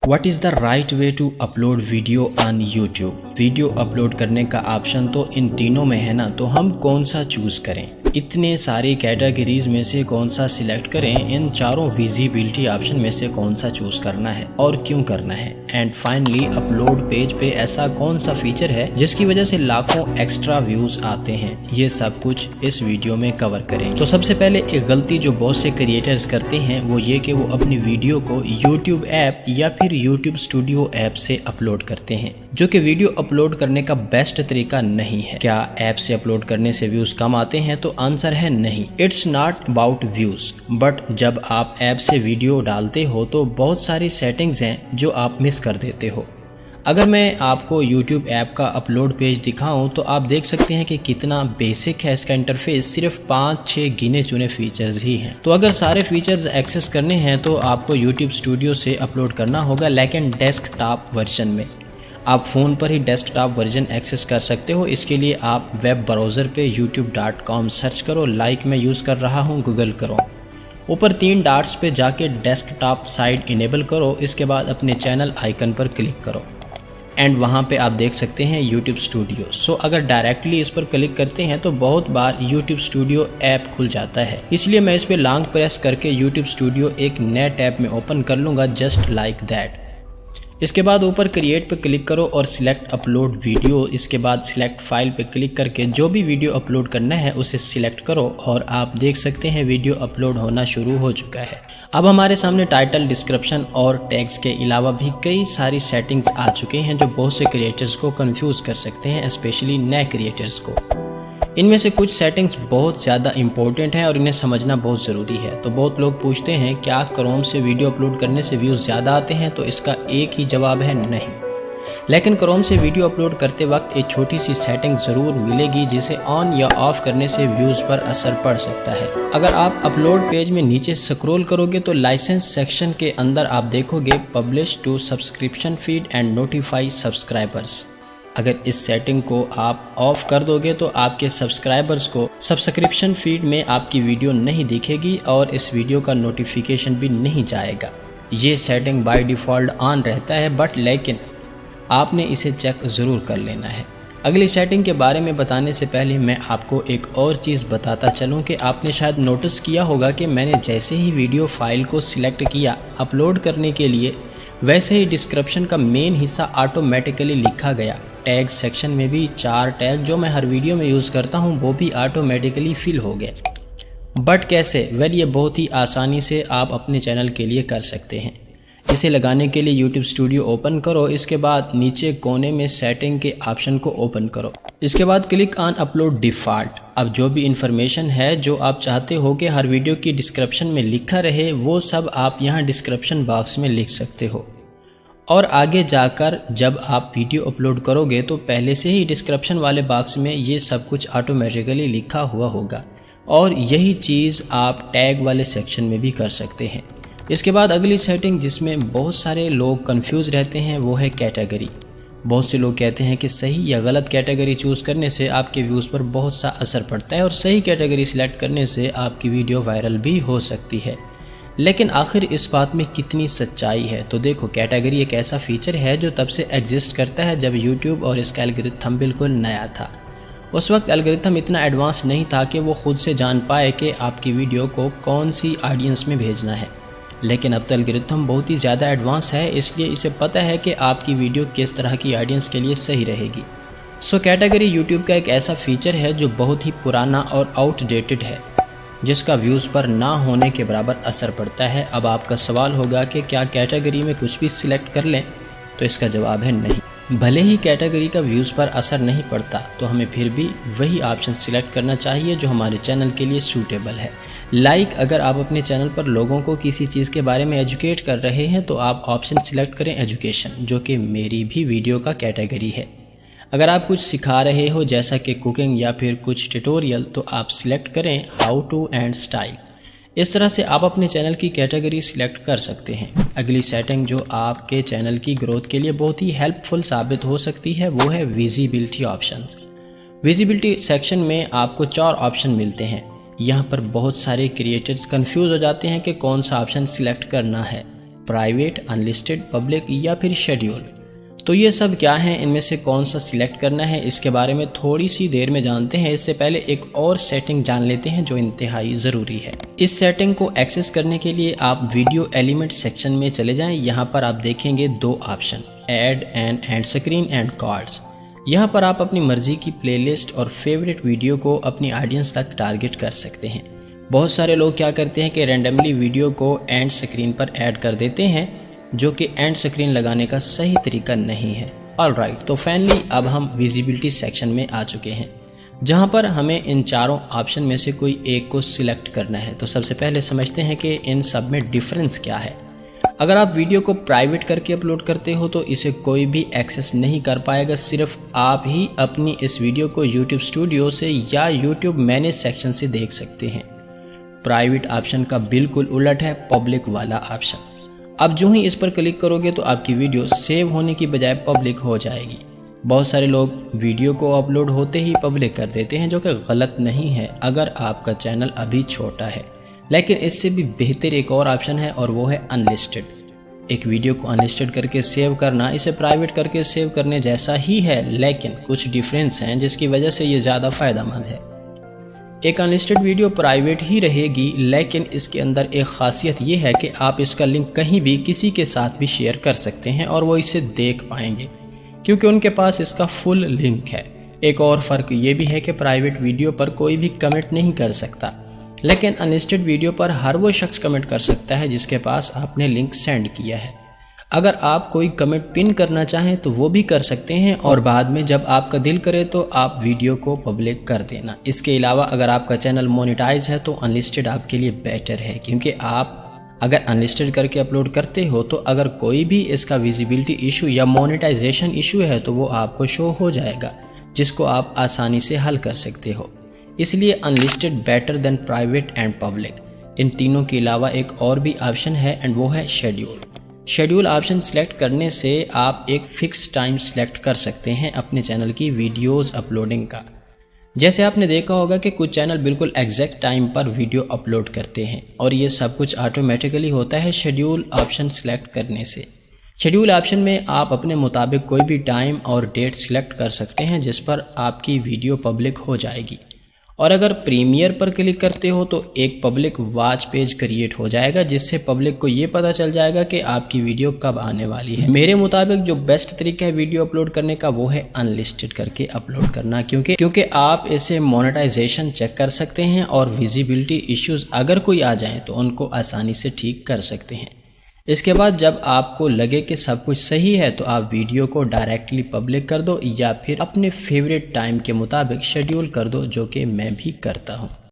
What is the right way to upload video on YouTube. Video upload करने का option तो इन तीनों में है ना, तो हम कौन सा चूज़ करें? इतने सारी कैटेगरीज में से कौन सा सिलेक्ट करें? इन चारों विजिबिलिटी ऑप्शन में से कौन सा चूज़ करना है और क्यों करना है? एंड फाइनली अपलोड पेज पे ऐसा कौन सा फीचर है जिसकी वजह से लाखों एक्स्ट्रा व्यूज आते हैं? ये सब कुछ इस वीडियो में कवर करेंगे। तो सबसे पहले एक गलती जो बहुत से क्रिएटर्स करते हैं वो ये कि वो अपनी वीडियो को यूट्यूब ऐप या फिर यूट्यूब स्टूडियो ऐप से अपलोड करते हैं, जो कि वीडियो अपलोड करने का बेस्ट तरीका नहीं है। क्या ऐप से अपलोड करने से व्यूज कम आते हैं? तो आंसर है नहीं। It's not about views, but जब आप ऐप से वीडियो डालते हो तो बहुत सारी सेटिंग्स हैं जो आप मिस कर देते हो। अगर मैं आपको YouTube ऐप का अपलोड पेज दिखाऊं तो आप देख सकते हैं कि कितना बेसिक है इसका इंटरफेस। सिर्फ 5-6 गिने चुने फीचर्स ही हैं। तो अगर सारे फीचर्स एक्सेस करने हैं तो आपको YouTube स्टूडियो से अपलोड करना होगा, लेकिन डेस्कटॉप वर्जन में। आप फ़ोन पर ही डेस्कटॉप वर्जन एक्सेस कर सकते हो। इसके लिए आप वेब ब्राउज़र पे youtube.com सर्च करो। लाइक मैं यूज़ कर रहा हूँ गूगल क्रोम। ऊपर 3 डॉट्स पे जाके डेस्कटॉप साइट इनेबल करो। इसके बाद अपने चैनल आइकन पर क्लिक करो एंड वहाँ पे आप देख सकते हैं YouTube स्टूडियो। सो अगर डायरेक्टली इस पर क्लिक करते हैं तो बहुत बार YouTube स्टूडियो ऐप खुल जाता है, इसलिए मैं इस पर लॉन्ग प्रेस करके YouTube स्टूडियो एक नए टैब में ओपन कर लूँगा, जस्ट लाइक दैट। इसके बाद ऊपर क्रिएट पे क्लिक करो और सिलेक्ट अपलोड वीडियो। इसके बाद सिलेक्ट फाइल पे क्लिक करके जो भी वीडियो अपलोड करना है उसे सिलेक्ट करो और आप देख सकते हैं वीडियो अपलोड होना शुरू हो चुका है। अब हमारे सामने टाइटल, डिस्क्रिप्शन और टैग्स के अलावा भी कई सारी सेटिंग्स आ चुके हैं जो बहुत से क्रिएटर्स को कंफ्यूज कर सकते हैं, स्पेशली नए क्रिएटर्स को। इनमें से कुछ सेटिंग्स बहुत ज़्यादा इंपॉर्टेंट हैं और इन्हें समझना बहुत ज़रूरी है। तो बहुत लोग पूछते हैं क्या क्रोम से वीडियो अपलोड करने से व्यूज़ ज़्यादा आते हैं? तो इसका एक ही जवाब है नहीं। लेकिन क्रोम से वीडियो अपलोड करते वक्त एक छोटी सी सेटिंग ज़रूर मिलेगी जिसे ऑन या ऑफ करने से व्यूज़ पर असर पड़ सकता है। अगर आप अपलोड पेज में नीचे स्क्रॉल करोगे तो लाइसेंस सेक्शन के अंदर आप देखोगे publish to subscription feed and notify subscribers. अगर इस सेटिंग को आप ऑफ कर दोगे तो आपके सब्सक्राइबर्स को सब्सक्रिप्शन फीड में आपकी वीडियो नहीं दिखेगी और इस वीडियो का नोटिफिकेशन भी नहीं जाएगा। ये सेटिंग बाय डिफ़ॉल्ट ऑन रहता है, बट लेकिन आपने इसे चेक ज़रूर कर लेना है। अगली सेटिंग के बारे में बताने से पहले मैं आपको एक और चीज़ बताता चलूँ कि आपने शायद नोटिस किया होगा कि मैंने जैसे ही वीडियो फाइल को सिलेक्ट किया अपलोड करने के लिए, वैसे ही डिस्क्रिप्शन का मेन हिस्सा ऑटोमेटिकली लिखा गया। टैग सेक्शन में भी 4 टैग जो मैं हर वीडियो में यूज़ करता हूँ वो भी ऑटोमेटिकली फिल हो गए। बट कैसे? वेल, ये बहुत ही आसानी से आप अपने चैनल के लिए कर सकते हैं। इसे लगाने के लिए YouTube स्टूडियो ओपन करो। इसके बाद नीचे कोने में सेटिंग के ऑप्शन को ओपन करो। इसके बाद क्लिक ऑन अपलोड डिफ़ॉल्ट। अब जो भी इंफॉर्मेशन है जो आप चाहते हो कि हर वीडियो की डिस्क्रिप्शन में लिखा रहे, वो सब आप यहाँ डिस्क्रिप्शन बॉक्स में लिख सकते हो। और आगे जाकर जब आप वीडियो अपलोड करोगे तो पहले से ही डिस्क्रिप्शन वाले बॉक्स में ये सब कुछ ऑटोमेटिकली लिखा हुआ होगा और यही चीज़ आप टैग वाले सेक्शन में भी कर सकते हैं। इसके बाद अगली सेटिंग जिसमें बहुत सारे लोग कंफ्यूज रहते हैं वो है कैटेगरी। बहुत से लोग कहते हैं कि सही या गलत कैटेगरी चूज़ करने से आपके व्यूज़ पर बहुत सा असर पड़ता है और सही कैटेगरी सिलेक्ट करने से आपकी वीडियो वायरल भी हो सकती है। लेकिन आखिर इस बात में कितनी सच्चाई है? तो देखो, कैटेगरी एक ऐसा फीचर है जो तब से एग्जिस्ट करता है जब YouTube और इसका एल्गोरिथम बिल्कुल नया था। उस वक्त एल्गोरिथम इतना एडवांस नहीं था कि वो खुद से जान पाए कि आपकी वीडियो को कौन सी ऑडियंस में भेजना है। लेकिन अब तो एल्गोरिथम बहुत ही ज़्यादा एडवांस है, इसलिए इसे पता है कि आपकी वीडियो किस तरह की ऑडियंस के लिए सही रहेगी। सो कैटेगरी YouTube का एक ऐसा फीचर है जो बहुत ही पुराना और आउटडेटेड है, जिसका व्यूज़ पर ना होने के बराबर असर पड़ता है। अब आपका सवाल होगा कि क्या कैटेगरी में कुछ भी सिलेक्ट कर लें? तो इसका जवाब है नहीं। भले ही कैटेगरी का व्यूज़ पर असर नहीं पड़ता तो हमें फिर भी वही ऑप्शन सिलेक्ट करना चाहिए जो हमारे चैनल के लिए सूटेबल है। लाइक अगर आप अपने चैनल पर लोगों को किसी चीज़ के बारे में एजुकेट कर रहे हैं तो आप ऑप्शन सिलेक्ट करें एजुकेशन, जो कि मेरी भी वीडियो का कैटेगरी है। अगर आप कुछ सिखा रहे हो जैसा कि कुकिंग या फिर कुछ ट्यूटोरियल, तो आप सिलेक्ट करें हाउ टू एंड स्टाइल। इस तरह से आप अपने चैनल की कैटेगरी सिलेक्ट कर सकते हैं। अगली सेटिंग जो आपके चैनल की ग्रोथ के लिए बहुत ही हेल्पफुल साबित हो सकती है वो है विजिबिलिटी ऑप्शंस। विजिबिलिटी सेक्शन में आपको 4 ऑप्शन मिलते हैं। यहाँ पर बहुत सारे क्रिएटर्स कंफ्यूज हो जाते हैं कि कौन सा ऑप्शन सिलेक्ट करना है। प्राइवेट, अनलिस्टेड, पब्लिक या फिर शेड्यूल। तो ये सब क्या हैं, इनमें से कौन सा सिलेक्ट करना है, इसके बारे में थोड़ी सी देर में जानते हैं। इससे पहले एक और सेटिंग जान लेते हैं जो इंतहाई ज़रूरी है। इस सेटिंग को एक्सेस करने के लिए आप वीडियो एलिमेंट सेक्शन में चले जाएं। यहाँ पर आप देखेंगे दो option, add and and screen and cards. यहाँ पर आप अपनी मर्जी की प्लेलिस्ट और फेवरेट वीडियो को अपनी ऑडियंस तक टारगेट कर सकते हैं। बहुत सारे लोग क्या करते हैं कि रैंडमली वीडियो को एंड स्क्रीन पर ऐड कर देते हैं, जो कि एंड स्क्रीन लगाने का सही तरीका नहीं है। ऑलराइट, तो फाइनली अब हम विजिबिलिटी सेक्शन में आ चुके हैं, जहां पर हमें इन चारों ऑप्शन में से कोई एक को सिलेक्ट करना है। तो सबसे पहले समझते हैं कि इन सब में डिफरेंस क्या है। अगर आप वीडियो को प्राइवेट करके अपलोड करते हो तो इसे कोई भी एक्सेस नहीं कर पाएगा, सिर्फ आप ही अपनी इस वीडियो को YouTube स्टूडियो से या YouTube मैनेज सेक्शन से देख सकते हैं। प्राइवेट ऑप्शन का बिल्कुल उलट है पब्लिक वाला ऑप्शन। अब जो ही इस पर क्लिक करोगे तो आपकी वीडियो सेव होने की बजाय पब्लिक हो जाएगी। बहुत सारे लोग वीडियो को अपलोड होते ही पब्लिक कर देते हैं, जो कि गलत नहीं है अगर आपका चैनल अभी छोटा है। लेकिन इससे भी बेहतर एक और ऑप्शन है और वो है अनलिस्टेड। एक वीडियो को अनलिस्टेड करके सेव करना इसे प्राइवेट करके सेव करने जैसा ही है, लेकिन कुछ डिफरेंस हैं जिसकी वजह से ये ज़्यादा फ़ायदेमंद है। एक अनलिस्टेड वीडियो प्राइवेट ही रहेगी, लेकिन इसके अंदर एक ख़ासियत ये है कि आप इसका लिंक कहीं भी किसी के साथ भी शेयर कर सकते हैं और वो इसे देख पाएंगे, क्योंकि उनके पास इसका फुल लिंक है। एक और फ़र्क ये भी है कि प्राइवेट वीडियो पर कोई भी कमेंट नहीं कर सकता, लेकिन अनलिस्टेड वीडियो पर हर वो शख्स कमेंट कर सकता है जिसके पास आपने लिंक सेंड किया है। अगर आप कोई कमेंट पिन करना चाहें तो वो भी कर सकते हैं, और बाद में जब आपका दिल करे तो आप वीडियो को पब्लिक कर देना। इसके अलावा अगर आपका चैनल मोनेटाइज है तो अनलिस्टेड आपके लिए बेटर है, क्योंकि आप अगर अनलिस्टेड करके अपलोड करते हो तो अगर कोई भी इसका विजिबिलिटी इशू या मोनेटाइजेशन इशू है तो वो आपको शो हो जाएगा, जिसको आप आसानी से हल कर सकते हो। इसलिए unlisted better than private and public. इन तीनों के अलावा एक और भी ऑप्शन है एंड वो है शेड्यूल। शेड्यूल ऑप्शन सेलेक्ट करने से आप एक फ़िक्स टाइम सेलेक्ट कर सकते हैं अपने चैनल की वीडियोस अपलोडिंग का। जैसे आपने देखा होगा कि कुछ चैनल बिल्कुल एग्जैक्ट टाइम पर वीडियो अपलोड करते हैं, और ये सब कुछ ऑटोमेटिकली होता है शेड्यूल ऑप्शन सेलेक्ट करने से। शेड्यूल ऑप्शन में आप अपने मुताबिक कोई भी टाइम और डेट सेलेक्ट कर सकते हैं जिस पर आपकी वीडियो पब्लिक हो जाएगी। और अगर प्रीमियर पर क्लिक करते हो तो एक पब्लिक वॉच पेज क्रिएट हो जाएगा, जिससे पब्लिक को ये पता चल जाएगा कि आपकी वीडियो कब आने वाली है। मेरे मुताबिक जो बेस्ट तरीका है वीडियो अपलोड करने का वो है अनलिस्टेड करके अपलोड करना, क्योंकि आप इसे मोनेटाइजेशन चेक कर सकते हैं और विजिबिलिटी इश्यूज अगर कोई आ जाए तो उनको आसानी से ठीक कर सकते हैं। इसके बाद जब आपको लगे कि सब कुछ सही है तो आप वीडियो को डायरेक्टली पब्लिक कर दो या फिर अपने फेवरेट टाइम के मुताबिक शेड्यूल कर दो, जो कि मैं भी करता हूँ।